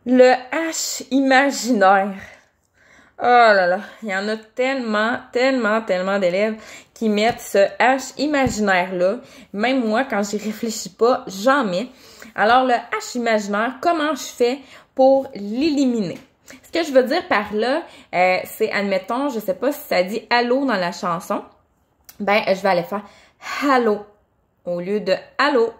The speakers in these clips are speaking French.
Le H imaginaire. Oh là là, il y en a tellement d'élèves qui mettent ce H imaginaire-là. Même moi, quand j'y réfléchis pas, j'en mets. Alors, le H imaginaire, comment je fais pour l'éliminer? Ce que je veux dire par là, c'est, admettons, je sais pas si ça dit « allô » dans la chanson. Ben, je vais aller faire « allô » au lieu de « allô ».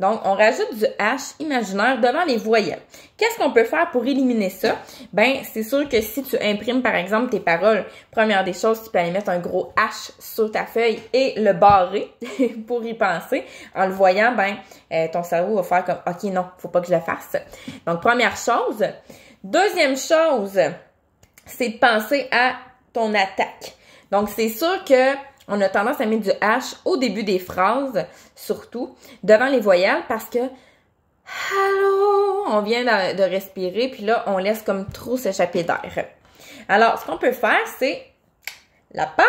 Donc, on rajoute du H imaginaire devant les voyelles. Qu'est-ce qu'on peut faire pour éliminer ça? Ben, c'est sûr que si tu imprimes, par exemple, tes paroles, première des choses, tu peux aller mettre un gros H sur ta feuille et le barrer pour y penser. En le voyant, ben, ton cerveau va faire comme, OK, non, faut pas que je le fasse. Donc, première chose. Deuxième chose, c'est de penser à ton attaque. Donc, c'est sûr que on a tendance à mettre du H au début des phrases, surtout, devant les voyelles, parce que « Allô », on vient de respirer, puis là, on laisse comme trop s'échapper d'air. Alors, ce qu'on peut faire, c'est la paille,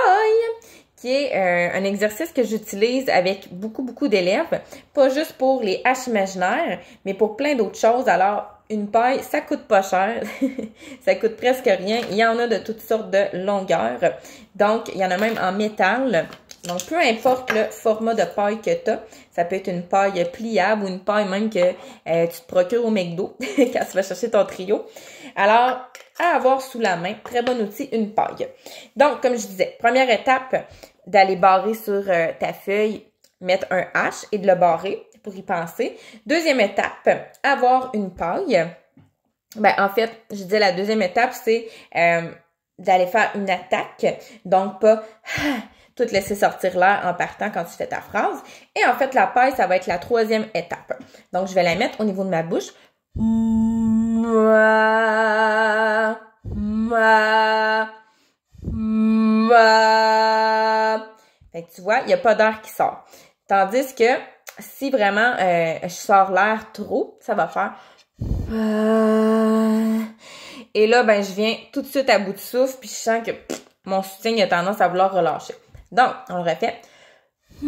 qui est un exercice que j'utilise avec beaucoup d'élèves, pas juste pour les H imaginaires, mais pour plein d'autres choses. Alors, une paille, ça coûte pas cher, ça coûte presque rien. Il y en a de toutes sortes de longueurs. Donc, il y en a même en métal. Donc, peu importe le format de paille que tu as, ça peut être une paille pliable ou une paille même que tu te procures au McDo quand tu vas chercher ton trio. Alors, à avoir sous la main, très bon outil, une paille. Donc, comme je disais, première étape, d'aller barrer sur ta feuille, mettre un H et de le barrer pour y penser. Deuxième étape, avoir une paille. Ben, en fait, je disais la deuxième étape, c'est d'aller faire une attaque. Donc, pas tout laisser sortir l'air en partant quand tu fais ta phrase. Et en fait, la paille, ça va être la troisième étape. Donc, je vais la mettre au niveau de ma bouche. Fait que tu vois, il n'y a pas d'air qui sort. Tandis que si vraiment je sors l'air trop, ça va faire et là, ben je viens tout de suite à bout de souffle, puis je sens que mon soutien a tendance à vouloir relâcher. Donc, on le répète. Je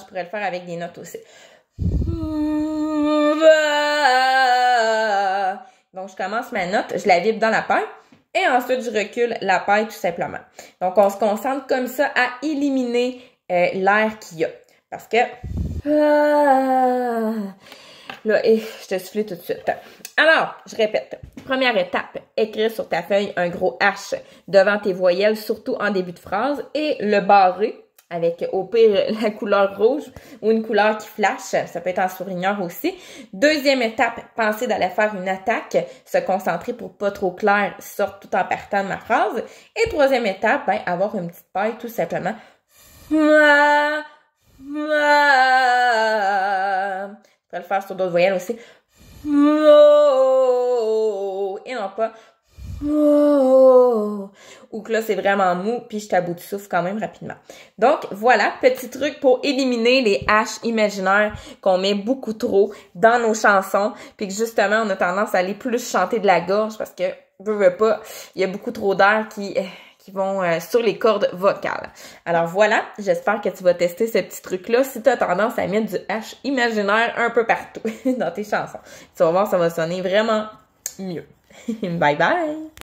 pourrais le faire avec des notes aussi. Donc, je commence ma note, je la vibre dans la paille. Et ensuite, je recule la paille tout simplement. Donc, on se concentre comme ça à éliminer l'air qu'il y a. Parce que... là, je te souffle tout de suite. Alors, je répète. Première étape, écrire sur ta feuille un gros H devant tes voyelles, surtout en début de phrase, et le barrer avec, au pire, la couleur rouge ou une couleur qui flash. Ça peut être en surligneur aussi. Deuxième étape, penser d'aller faire une attaque, se concentrer pour pas trop clair, sorte tout en partant de ma phrase. Et troisième étape, ben, avoir une petite paille, tout simplement. Tu peux le faire sur d'autres voyelles aussi. Et non pas ou que là, c'est vraiment mou, puis je suis à bout de souffle quand même rapidement. Donc, voilà, petit truc pour éliminer les H imaginaires qu'on met beaucoup trop dans nos chansons, puis que justement, on a tendance à aller plus chanter de la gorge parce que, veux pas, il y a beaucoup trop d'air qui vont sur les cordes vocales. Alors voilà, j'espère que tu vas tester ce petit truc-là si tu as tendance à mettre du H imaginaire un peu partout dans tes chansons. Tu vas voir, ça va sonner vraiment mieux. Bye bye!